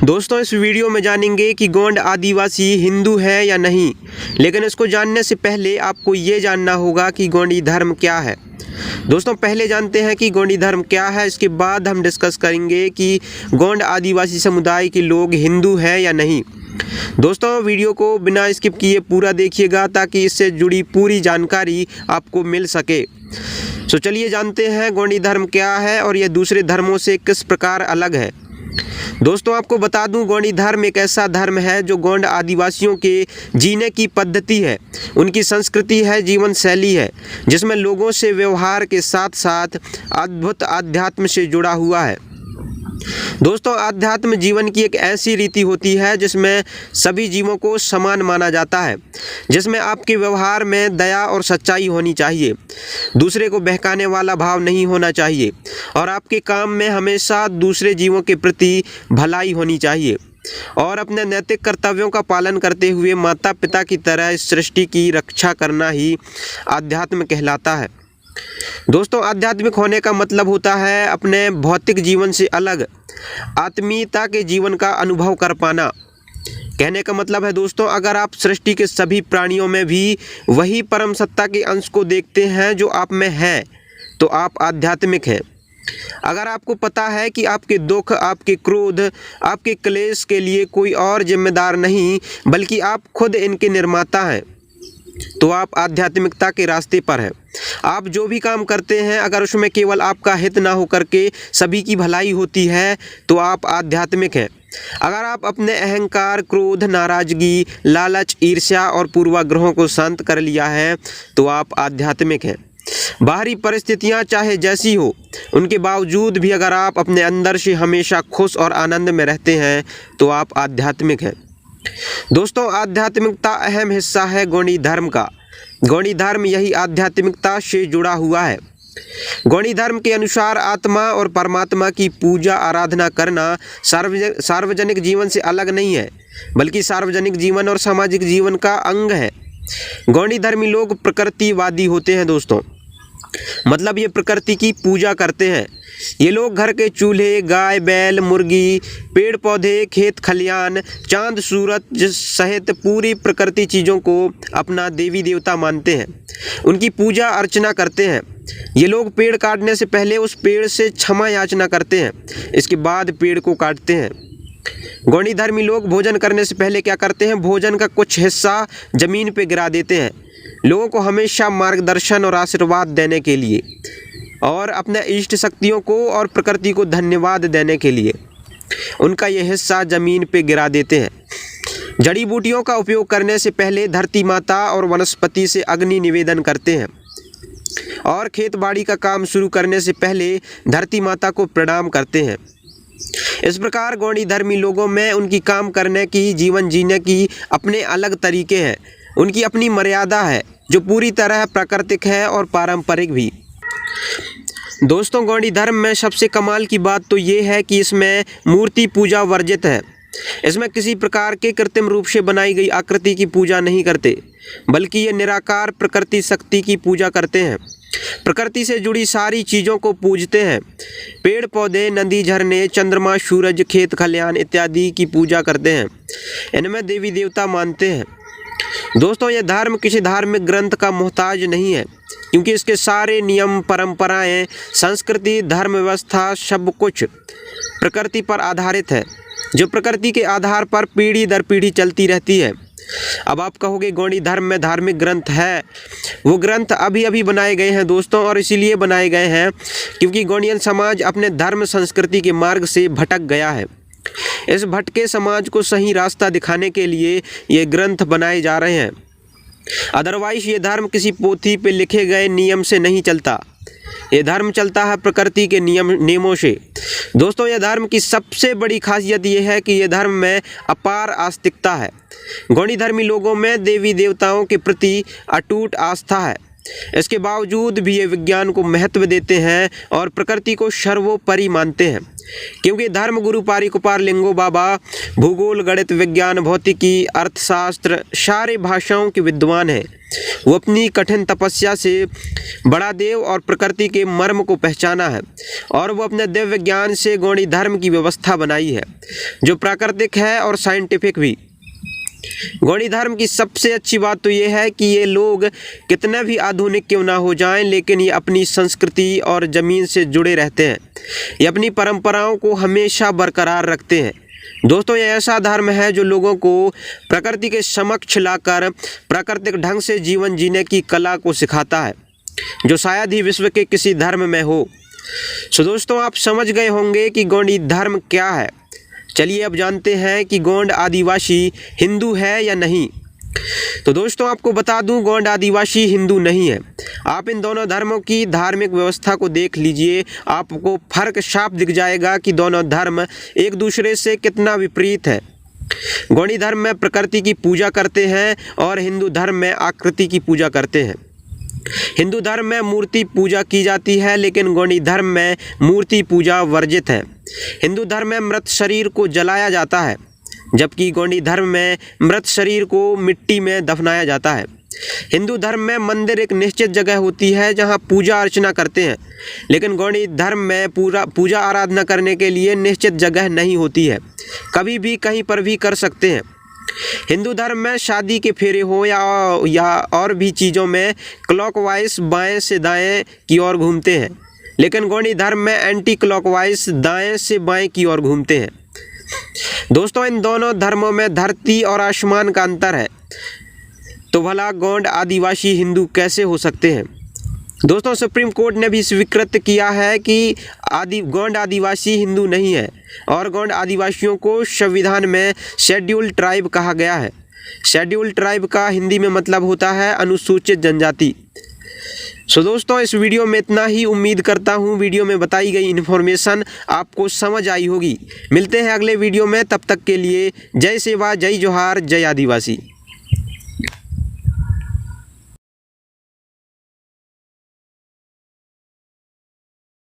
दोस्तों इस वीडियो में जानेंगे कि गोंड आदिवासी हिंदू है या नहीं। लेकिन इसको जानने से पहले आपको ये जानना होगा कि गोंडी धर्म क्या है। दोस्तों पहले जानते हैं कि गोंडी धर्म क्या है, इसके बाद हम डिस्कस करेंगे कि गोंड आदिवासी समुदाय के लोग हिंदू हैं या नहीं। दोस्तों वीडियो को बिना स्किप किए पूरा देखिएगा ताकि इससे जुड़ी पूरी जानकारी आपको मिल सके। तो चलिए जानते हैं गोंडी धर्म क्या है और यह दूसरे धर्मों से किस प्रकार अलग है। दोस्तों आपको बता दूं, गोंडी धर्म एक ऐसा धर्म है जो गोंड आदिवासियों के जीने की पद्धति है, उनकी संस्कृति है, जीवन शैली है, जिसमें लोगों से व्यवहार के साथ साथ अद्भुत आध्यात्म से जुड़ा हुआ है। दोस्तों आध्यात्म जीवन की एक ऐसी रीति होती है जिसमें सभी जीवों को समान माना जाता है, जिसमें आपके व्यवहार में दया और सच्चाई होनी चाहिए, दूसरे को बहकाने वाला भाव नहीं होना चाहिए और आपके काम में हमेशा दूसरे जीवों के प्रति भलाई होनी चाहिए और अपने नैतिक कर्तव्यों का पालन करते हुए माता पिता की तरह इस सृष्टि की रक्षा करना ही आध्यात्म कहलाता है। दोस्तों आध्यात्मिक होने का मतलब होता है अपने भौतिक जीवन से अलग आत्मीयता के जीवन का अनुभव कर पाना। कहने का मतलब है दोस्तों, अगर आप सृष्टि के सभी प्राणियों में भी वही परम सत्ता के अंश को देखते हैं जो आप में है, तो आप आध्यात्मिक हैं। अगर आपको पता है कि आपके दुख, आपके क्रोध, आपके क्लेश के लिए कोई और जिम्मेदार नहीं बल्कि आप खुद इनके निर्माता हैं, तो आप आध्यात्मिकता के रास्ते पर हैं। आप जो भी काम करते हैं अगर उसमें केवल आपका हित ना हो करके सभी की भलाई होती है, तो आप आध्यात्मिक हैं। अगर आप अपने अहंकार, क्रोध, नाराजगी, लालच, ईर्ष्या और पूर्वाग्रहों को शांत कर लिया है, तो आप आध्यात्मिक हैं। बाहरी परिस्थितियां चाहे जैसी हो, उनके बावजूद भी अगर आप अपने अंदर से हमेशा खुश और आनंद में रहते हैं, तो आप आध्यात्मिक हैं। दोस्तों आध्यात्मिकता अहम हिस्सा है गोंडी धर्म का। गोंडी धर्म यही आध्यात्मिकता से जुड़ा हुआ है। गोंडी धर्म के अनुसार आत्मा और परमात्मा की पूजा आराधना करना सार्वजनिक जीवन से अलग नहीं है, बल्कि सार्वजनिक जीवन और सामाजिक जीवन का अंग है। गोंडी धर्मी लोग प्रकृतिवादी होते हैं दोस्तों, मतलब ये प्रकृति की पूजा करते हैं। ये लोग घर के चूल्हे, गाय, बैल, मुर्गी, पेड़ पौधे, खेत खलियान, चांद सूरज सहित पूरी प्रकृति चीज़ों को अपना देवी देवता मानते हैं, उनकी पूजा अर्चना करते हैं। ये लोग पेड़ काटने से पहले उस पेड़ से क्षमा याचना करते हैं, इसके बाद पेड़ को काटते हैं। गोंडी धर्मी लोग भोजन करने से पहले क्या करते हैं, भोजन का कुछ हिस्सा ज़मीन पर गिरा देते हैं, लोगों को हमेशा मार्गदर्शन और आशीर्वाद देने के लिए और अपने इष्ट शक्तियों को और प्रकृति को धन्यवाद देने के लिए उनका यह हिस्सा ज़मीन पे गिरा देते हैं। जड़ी बूटियों का उपयोग करने से पहले धरती माता और वनस्पति से अग्नि निवेदन करते हैं और खेत बाड़ी का काम शुरू करने से पहले धरती माता को प्रणाम करते हैं। इस प्रकार गोंडी धर्मी लोगों में उनकी काम करने की, जीवन जीने की अपने अलग तरीके हैं, उनकी अपनी मर्यादा है जो पूरी तरह प्राकृतिक है और पारंपरिक भी। दोस्तों गोंडी धर्म में सबसे कमाल की बात तो ये है कि इसमें मूर्ति पूजा वर्जित है। इसमें किसी प्रकार के कृत्रिम रूप से बनाई गई आकृति की पूजा नहीं करते, बल्कि ये निराकार प्रकृति शक्ति की पूजा करते हैं। प्रकृति से जुड़ी सारी चीज़ों को पूजते हैं। पेड़ पौधे, नदी, झरने, चंद्रमा, सूरज, खेत खलियान इत्यादि की पूजा करते हैं। इनमें देवी देवता मानते हैं। दोस्तों यह धर्म किसी धार्मिक ग्रंथ का मोहताज नहीं है, क्योंकि इसके सारे नियम, परंपराएं, संस्कृति, धर्म व्यवस्था सब कुछ प्रकृति पर आधारित है, जो प्रकृति के आधार पर पीढ़ी दर पीढ़ी चलती रहती है। अब आप कहोगे गोंडी धर्म में धार्मिक ग्रंथ है, वो ग्रंथ अभी अभी बनाए गए हैं दोस्तों, और इसीलिए बनाए गए हैं क्योंकि गोंडियन समाज अपने धर्म संस्कृति के मार्ग से भटक गया है। इस भटके समाज को सही रास्ता दिखाने के लिए ये ग्रंथ बनाए जा रहे हैं। अदरवाइज ये धर्म किसी पोथी पे लिखे गए नियम से नहीं चलता, ये धर्म चलता है प्रकृति के नियमों से। दोस्तों यह धर्म की सबसे बड़ी खासियत ये है कि यह धर्म में अपार आस्तिकता है। गोंडी धर्मी लोगों में देवी देवताओं के प्रति अटूट आस्था है। इसके बावजूद भी ये विज्ञान को महत्व देते हैं और प्रकृति को सर्वोपरि मानते हैं। क्योंकि धर्म गुरु पारिकुपार लिंगो बाबा भूगोल, गणित, विज्ञान, भौतिकी, अर्थशास्त्र सारे भाषाओं के विद्वान हैं। वो अपनी कठिन तपस्या से बड़ा देव और प्रकृति के मर्म को पहचाना है और वो अपने दिव्य ज्ञान से गौड़ी धर्म की व्यवस्था बनाई है जो प्राकृतिक है और साइंटिफिक भी। गौड़ी धर्म की सबसे अच्छी बात तो ये है कि ये लोग कितने भी आधुनिक क्यों ना हो जाएं, लेकिन ये अपनी संस्कृति और ज़मीन से जुड़े रहते हैं। ये अपनी परंपराओं को हमेशा बरकरार रखते हैं। दोस्तों, ये ऐसा धर्म है जो लोगों को प्रकृति के समक्ष लाकर प्राकृतिक ढंग से जीवन जीने की कला को सिखाता है, जो शायद ही विश्व के किसी धर्म में हो। सो दोस्तों, आप समझ गए होंगे कि गौड़ी धर्म क्या है। चलिए अब जानते हैं कि गोंड आदिवासी हिंदू है या नहीं। तो दोस्तों, आपको बता दूं, गोंड आदिवासी हिंदू नहीं है। आप इन दोनों धर्मों की धार्मिक व्यवस्था को देख लीजिए, आपको फर्क साफ दिख जाएगा कि दोनों धर्म एक दूसरे से कितना विपरीत है। गौड़ी धर्म में प्रकृति की पूजा करते हैं और हिंदू धर्म में आकृति की पूजा करते हैं। हिंदू धर्म में मूर्ति पूजा की जाती है, लेकिन गौड़ी धर्म में मूर्ति पूजा वर्जित है। हिंदू धर्म में मृत शरीर को जलाया जाता है, जबकि गौड़ी धर्म में मृत शरीर को मिट्टी में दफनाया जाता है। हिंदू धर्म में मंदिर एक निश्चित जगह होती है जहां पूजा अर्चना करते हैं, लेकिन गौड़ी धर्म में पूजा आराधना करने के लिए निश्चित जगह नहीं होती है, कभी भी कहीं पर भी कर सकते हैं। हिंदू धर्म में शादी के फेरे हो या और भी चीज़ों में क्लॉकवाइज बाएं से दाएं की ओर घूमते हैं, लेकिन गौड़ी धर्म में एंटी क्लॉकवाइज दाएं से बाएं की ओर घूमते हैं। दोस्तों, इन दोनों धर्मों में धरती और आसमान का अंतर है, तो भला गोंड आदिवासी हिंदू कैसे हो सकते हैं। दोस्तों, सुप्रीम कोर्ट ने भी स्वीकृत किया है कि गोंड आदिवासी हिंदू नहीं है और गोंड आदिवासियों को संविधान में शेड्यूल्ड ट्राइब कहा गया है। शेड्यूल्ड ट्राइब का हिंदी में मतलब होता है अनुसूचित जनजाति। सो दोस्तों, इस वीडियो में इतना ही। उम्मीद करता हूँ वीडियो में बताई गई इन्फॉर्मेशन आपको समझ आई होगी। मिलते हैं अगले वीडियो में, तब तक के लिए जय सेवा, जय जोहार, जय आदिवासी।